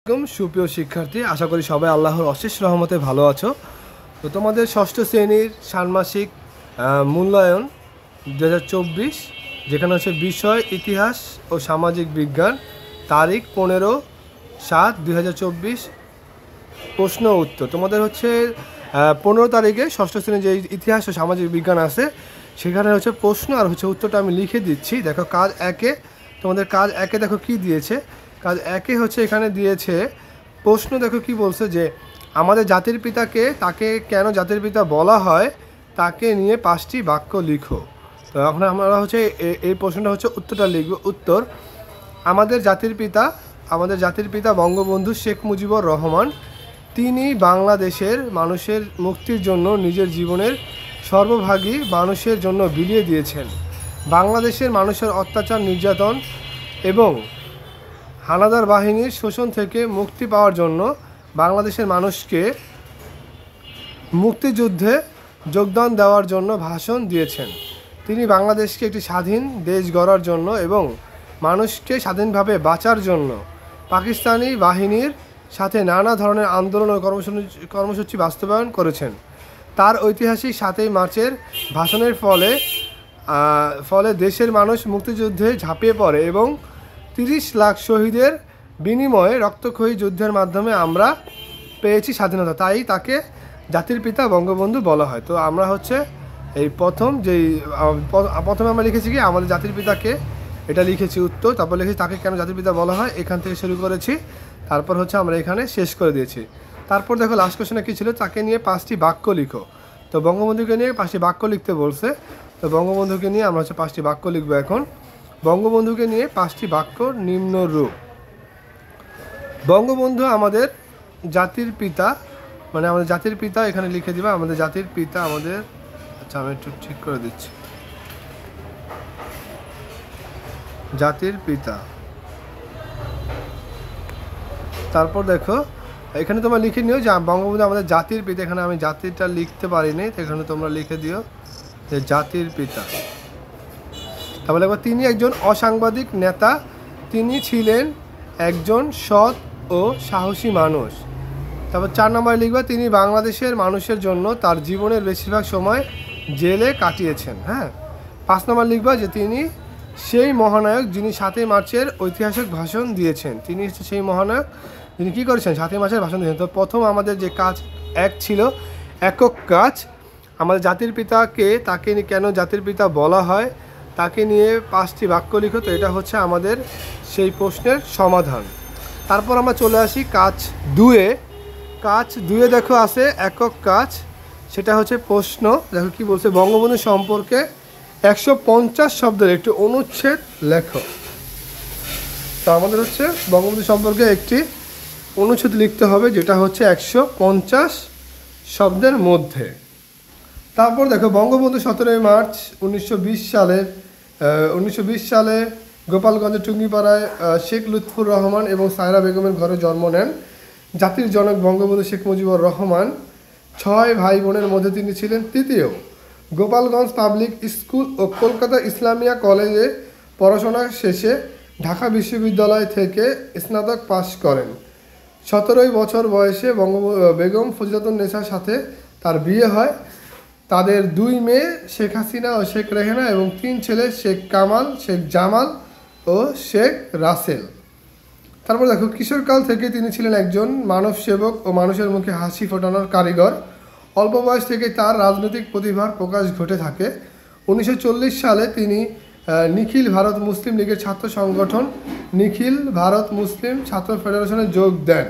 সুপ্রিয় শিক্ষার্থী, আশা করি সবাই আল্লাহর অশেষ রহমতে ভালো আছো। তো তোমাদের ষষ্ঠ শ্রেণীর ষান্মাসিক মূল্যায়ন 2024, যেখানে হচ্ছে বিষয় ইতিহাস ও সামাজিক বিজ্ঞান, তারিখ 15/7/2024, প্রশ্ন উত্তর। তোমাদের হচ্ছে 15 তারিখে ষষ্ঠ শ্রেণীর যে ইতিহাস ও সামাজিক বিজ্ঞান আছে সেখানে হচ্ছে প্রশ্ন আর হচ্ছে উত্তরটা আমি লিখে দিচ্ছি। দেখো কাজ একে, তোমাদের কাজ একে দেখো কি দিয়েছে। কাজ একে হচ্ছে এখানে দিয়েছে প্রশ্ন, দেখো কি বলছে যে আমাদের জাতির পিতাকে, তাকে কেন জাতির পিতা বলা হয় তাকে নিয়ে 5টি বাক্য লিখো। তো এখন আমরা হচ্ছে এই প্রশ্নটা হচ্ছে উত্তরটা লিখব। উত্তর: আমাদের জাতির পিতা বঙ্গবন্ধু শেখ মুজিবুর রহমান, তিনি বাংলাদেশের মানুষের মুক্তির জন্য নিজের জীবনের সর্বভাগই মানুষের জন্য বিলিয়ে দিয়েছেন। বাংলাদেশের মানুষের অত্যাচার, নির্যাতন এবং হানাদার বাহিনীর শোষণ থেকে মুক্তি পাওয়ার জন্য বাংলাদেশের মানুষকে মুক্তিযুদ্ধে যোগদান দেওয়ার জন্য ভাষণ দিয়েছেন। তিনি বাংলাদেশকে একটি স্বাধীন দেশ গড়ার জন্য এবং মানুষকে স্বাধীনভাবে বাঁচার জন্য পাকিস্তানি বাহিনীর সাথে নানা ধরনের আন্দোলন ও কর্মসূচি বাস্তবায়ন করেছেন। তার ঐতিহাসিক 7ই মার্চের ভাষণের ফলে দেশের মানুষ মুক্তিযুদ্ধে ঝাঁপিয়ে পড়ে এবং 30 লাখ শহীদের বিনিময়ে রক্তক্ষয়ী যুদ্ধের মাধ্যমে আমরা পেয়েছি স্বাধীনতা। তাই তাকে জাতির পিতা বঙ্গবন্ধু বলা হয়। তো আমরা হচ্ছে এই প্রথমে আমরা লিখেছি কি আমাদের জাতির পিতাকে, এটা লিখেছি উত্তর। তারপর লিখেছি তাকে কেন জাতির পিতা বলা হয়, এখান থেকে শুরু করেছি। তারপর হচ্ছে আমরা এখানে শেষ করে দিয়েছি। তারপর দেখো লাস্ট কোশ্চেনে কী ছিল, তাকে নিয়ে 5টি বাক্য লিখো। তো বঙ্গবন্ধুকে নিয়ে 5টি বাক্য লিখতে বলছে। তো বঙ্গবন্ধুকে নিয়ে আমরা হচ্ছে 5টি বাক্য লিখবো এখন। বঙ্গবন্ধুকে নিয়ে 5টি বাক্য নিম্নরূপ: বঙ্গবন্ধু আমাদের জাতির পিতা, মানে আমাদের জাতির পিতা, এখানে লিখে দিবা আমাদের জাতির পিতা, আমি একটু ঠিক করে দিচ্ছি, জাতির পিতা। তারপর দেখো এখানে তোমরা লিখে নিও যে বঙ্গবন্ধু আমাদের জাতির পিতা। এখানে আমি জাতিটা লিখতে পারিনি, এখানে তোমরা লিখে দিও যে জাতির পিতা। তারপরে দেখো তিনি একজন অসাংবাদিক নেতা, তিনি ছিলেন একজন সৎ ও সাহসী মানুষ। তারপর 4 নম্বরে লিখবা তিনি বাংলাদেশের মানুষের জন্য তার জীবনের বেশিরভাগ সময় জেলে কাটিয়েছেন। 5 নম্বর লিখবা যে তিনি সেই মহানায়ক যিনি 7ই মার্চের ঐতিহাসিক ভাষণ দিয়েছেন। তিনি হচ্ছে সেই মহানায়ক যিনি কী করেছেন, 7ই মার্চের ভাষণ দিয়েছেন। তো প্রথম আমাদের যে কাজ এক ছিল, একক কাজ, আমাদের জাতির পিতাকে, তাকে কেন জাতির পিতা বলা হয় তাকে নিয়ে 5টি বাক্য লিখো। তো এটা হচ্ছে আমাদের সেই প্রশ্নের সমাধান। তারপর আমরা চলে আসি কাজ 2-এ। কাজ 2-এ দেখো আছে একক কাজ, সেটা হচ্ছে প্রশ্ন। দেখো কি বলছে, বঙ্গবন্ধু সম্পর্কে 150 শব্দের একটি অনুচ্ছেদ লেখো। তো আমাদের হচ্ছে বঙ্গবন্ধু সম্পর্কে একটি অনুচ্ছেদ লিখতে হবে, যেটা হচ্ছে 150 শব্দের মধ্যে। তারপর দেখো বঙ্গবন্ধু 17ই মার্চ 1920 সালে গোপালগঞ্জের টুঙ্গিপাড়ায় শেখ লুৎফুর রহমান এবং সায়রা বেগমের ঘরে জন্ম নেন। জাতির জনক বঙ্গবন্ধু শেখ মুজিবুর রহমান 6 ভাই বোনের মধ্যে তিনি ছিলেন তৃতীয়। গোপালগঞ্জ পাবলিক স্কুল ও কলকাতা ইসলামিয়া কলেজে পড়াশোনা শেষে ঢাকা বিশ্ববিদ্যালয় থেকে স্নাতক পাশ করেন। 17 বছর বয়সে বেগম ফজিলাতুন্নেসার সাথে তার বিয়ে হয়। তাদের 2 মেয়ে শেখ হাসিনা ও শেখ রেহানা এবং 3 ছেলে শেখ কামাল, শেখ জামাল ও শেখ রাসেল। তারপর দেখো কিশোরকাল থেকে তিনি ছিলেন একজন মানব সেবক ও মানুষের মুখে হাসি ফোটানোর কারিগর। অল্প বয়স থেকে তার রাজনৈতিক প্রতিভার প্রকাশ ঘটে থাকে। 1940 সালে তিনি নিখিল ভারত মুসলিম লীগের ছাত্র সংগঠন নিখিল ভারত মুসলিম ছাত্র ফেডারেশনে যোগ দেন।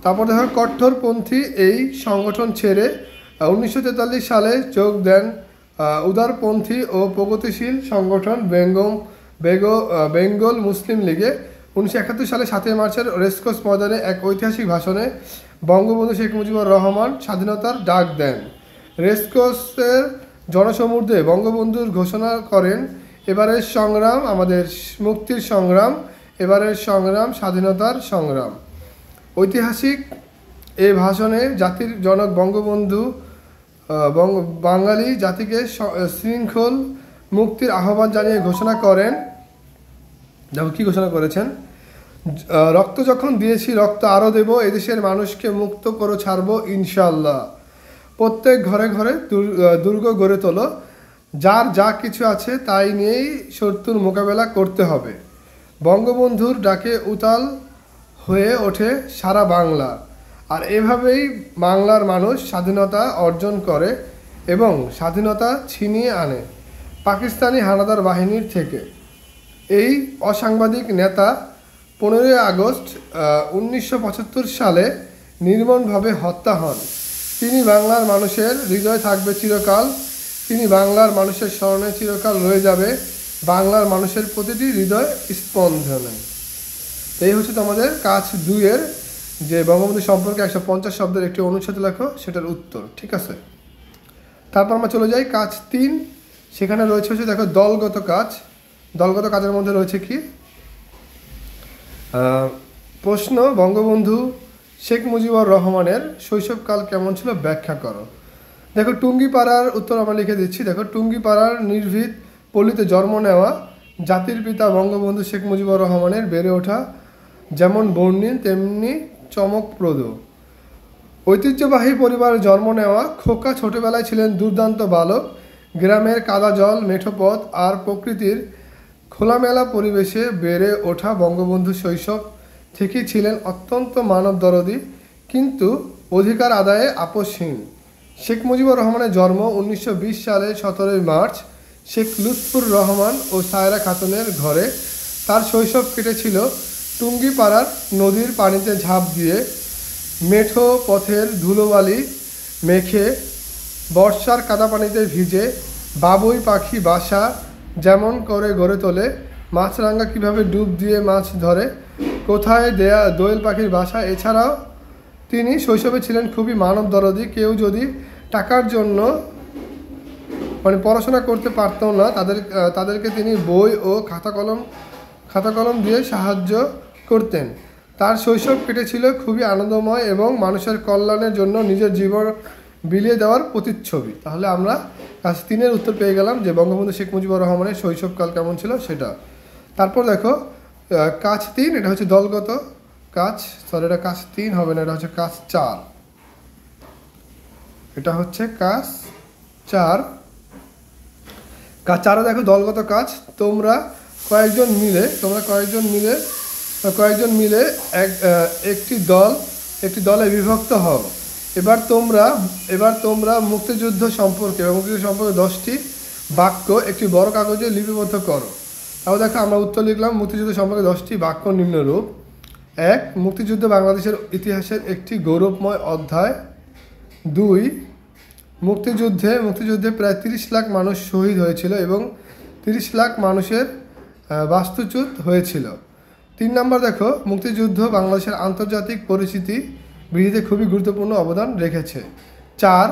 তারপর দেখো কট্টরপন্থী এই সংগঠন ছেড়ে 1943 সালে যোগ দেন উদারপন্থী ও প্রগতিশীল সংগঠন বেঙ্গল মুসলিম লীগে। 1971 সালে 7ই মার্চের রেসকোর্স ময়দানে এক ঐতিহাসিক ভাষণে বঙ্গবন্ধু শেখ মুজিবুর রহমান স্বাধীনতার ডাক দেন। রেসকোর্সের জনসমুদ্রে বঙ্গবন্ধুর ঘোষণা করেন, এবারের সংগ্রাম আমাদের মুক্তির সংগ্রাম, এবারের সংগ্রাম স্বাধীনতার সংগ্রাম। ঐতিহাসিক এই ভাষণে জাতির জনক বঙ্গবন্ধু বাঙালি জাতিকে শৃঙ্খল মুক্তির আহ্বান জানিয়ে ঘোষণা করেন। দেখো কি ঘোষণা করেছেন, রক্ত যখন দিয়েছি রক্ত আরও দেব, এদেশের মানুষকে মুক্ত করে ছাড়বো ইনশাল্লাহ। প্রত্যেক ঘরে ঘরে দুর্গ গড়ে তোলো, যার যা কিছু আছে তাই নিয়েই শত্রুর মোকাবেলা করতে হবে। বঙ্গবন্ধুর ডাকে উতাল হয়ে ওঠে সারা বাংলা, আর এভাবেই বাংলার মানুষ স্বাধীনতা অর্জন করে এবং স্বাধীনতা ছিনিয়ে আনে পাকিস্তানি হানাদার বাহিনীর থেকে। এই অসাংবাদিক নেতা 15 আগস্ট 1975 সালে নির্মমভাবে হত্যা হন। তিনি বাংলার মানুষের হৃদয়ে থাকবে চিরকাল, তিনি বাংলার মানুষের স্মরণে চিরকাল রয়ে যাবে বাংলার মানুষের প্রতিটি হৃদয় স্পন্দনে। এই হচ্ছে তোমাদের কাজ 2-এর যে বঙ্গবন্ধু সম্পর্কে 150 শব্দের একটি অনুচ্ছেদ লেখো, সেটার উত্তর। ঠিক আছে, তারপর আমরা চলে যাই কাজ 3। সেখানে রয়েছে হচ্ছে দেখো দলগত কাজ। দলগত কাজের মধ্যে রয়েছে কি প্রশ্ন, বঙ্গবন্ধু শেখ মুজিবুর রহমানের শৈশবকাল কেমন ছিল ব্যাখ্যা করো। দেখো টুঙ্গিপাড়ার উত্তর আমরা লিখে দিচ্ছি। দেখো টুঙ্গিপাড়ার নির্ভীত পল্লীতে জন্ম নেওয়া জাতির পিতা বঙ্গবন্ধু শেখ মুজিবুর রহমানের বেড়ে ওঠা যেমন বর্ণিল তেমনি চমকপ্রদ। ঐতিহ্যবাহী পরিবারে জন্ম নেওয়া খোকা ছোটবেলায় ছিলেন দুর্দান্ত বালক। গ্রামের কাদা জল, মেঠো পথ আর প্রকৃতির খোলামেলা পরিবেশে বেড়ে ওঠা বঙ্গবন্ধু শৈশব থেকেই ছিলেন অত্যন্ত মানবদরদী কিন্তু অধিকার আদায়ে আপোষহীন। শেখ মুজিবুর রহমানের জন্ম 1920 সালের 17 মার্চ শেখ লুৎফুর রহমান ও সায়রা খাতুনের ঘরে। তার শৈশব কেটেছিল টুঙ্গিপাড়ার নদীর পানিতে ঝাঁপ দিয়ে, মেঠো পথের ধুলোবালি মেখে, বর্ষার কাদা পানিতে ভিজে। বাবুই পাখি বাসা যেমন করে গড়ে তোলে, মাছরাঙা কীভাবে ডুব দিয়ে মাছ ধরে, কোথায় দেয়া দোয়েল পাখির বাসা। এছাড়াও তিনি শৈশবে ছিলেন খুবই মানবদরদী। কেউ যদি টাকার জন্য পড়াশোনা করতে পারত না, তাদেরকে তিনি বই ও খাতা কলম দিয়ে সাহায্য করতেন। তার শৈশব কেটেছিল খুবই আনন্দময় এবং মানুষের কল্যাণের জন্য নিজের জীবন বিলিয়ে দেওয়ার প্রতিচ্ছবি। তাহলে আমরা কাজ 3-এর উত্তর পেয়ে গেলাম যে বঙ্গবন্ধু শেখ মুজিবুর রহমানের শৈশবকাল কেমন ছিল সেটা। তারপর দেখো কাজ 3, এটা হচ্ছে দলগত কাজ। এটা কাজ 3 হবে না, এটা হচ্ছে কাজ 4। এটা হচ্ছে কাজ 4। কাজ 4-এ দেখো দলগত কাজ। তোমরা কয়েকজন মিলে একটি দলে বিভক্ত হও। এবার তোমরা মুক্তিযুদ্ধ সম্পর্কে 10টি বাক্য একটি বড় কাগজে লিপিবদ্ধ করো। তাহলে দেখো আমরা উত্তর লিখলাম মুক্তিযুদ্ধ সম্পর্কে 10টি বাক্য নিম্নরূপ। 1. মুক্তিযুদ্ধ বাংলাদেশের ইতিহাসের একটি গৌরবময় অধ্যায়। 2. মুক্তিযুদ্ধে প্রায় 30 লাখ মানুষ শহীদ হয়েছিল এবং 30 লাখ মানুষের বাস্তুচ্যুত হয়েছিল। 3 নম্বর দেখো মুক্তিযুদ্ধ বাংলাদেশের আন্তর্জাতিক পরিচিতি বৃদ্ধিতে খুবই গুরুত্বপূর্ণ অবদান রেখেছে। 4.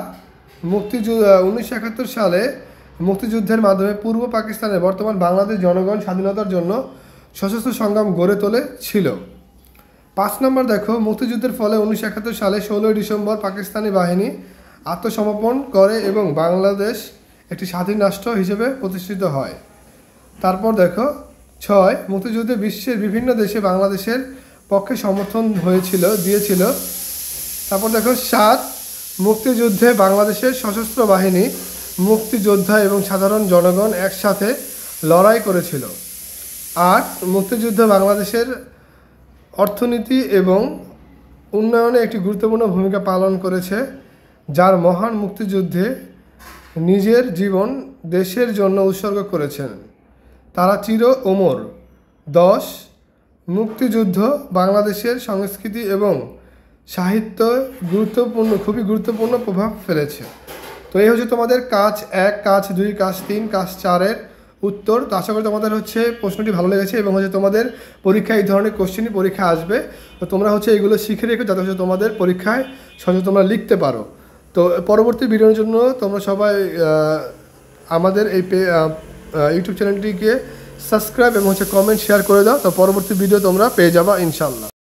1971 সালে মুক্তিযুদ্ধের মাধ্যমে পূর্ব পাকিস্তানের বর্তমান বাংলাদেশ জনগণ স্বাধীনতার জন্য সশস্ত্র সংগ্রাম গড়ে তোলেছিল। 5 নম্বর দেখো মুক্তিযুদ্ধের ফলে 1971 সালে 16 ডিসেম্বর পাকিস্তানি বাহিনী আত্মসমর্পণ করে এবং বাংলাদেশ একটি স্বাধীন রাষ্ট্র হিসেবে প্রতিষ্ঠিত হয়। তারপর দেখো 6. মুক্তিযুদ্ধে বিশ্বের বিভিন্ন দেশে বাংলাদেশের পক্ষে সমর্থন দিয়েছিল। তারপর দেখো 7. মুক্তিযুদ্ধে বাংলাদেশের সশস্ত্র বাহিনী, মুক্তিযোদ্ধা এবং সাধারণ জনগণ একসাথে লড়াই করেছিল। 8. মুক্তিযুদ্ধ বাংলাদেশের অর্থনীতি এবং উন্নয়নে একটি গুরুত্বপূর্ণ ভূমিকা পালন করেছে, যার মহান মুক্তিযুদ্ধে নিজের জীবন দেশের জন্য উৎসর্গ করেছেন, তারা চির অমর। 10. মুক্তিযুদ্ধ বাংলাদেশের সংস্কৃতি এবং সাহিত্য খুবই গুরুত্বপূর্ণ প্রভাব ফেলেছে। তো এই হচ্ছে তোমাদের কাজ 1, কাজ 2, কাজ 3, কাজ 4-এর উত্তর। তো আশা করি তোমাদের প্রশ্নটি ভালো লেগেছে এবং তোমাদের পরীক্ষায় এই ধরনের কোশ্চেনই পরীক্ষা আসবে। তো তোমরা এগুলো শিখে রেখো যাতে তোমাদের পরীক্ষায় সহজে তোমরা লিখতে পারো। তো পরবর্তী ভিডিওর জন্য তোমরা সবাই আমাদের এই ইউটিউব চ্যানেলটিকে সাবস্ক্রাইব এবং কমেন্ট শেয়ার করে দাও। তো পরবর্তী ভিডিও তোমরা পেয়ে যাবা ইনশাল্লাহ।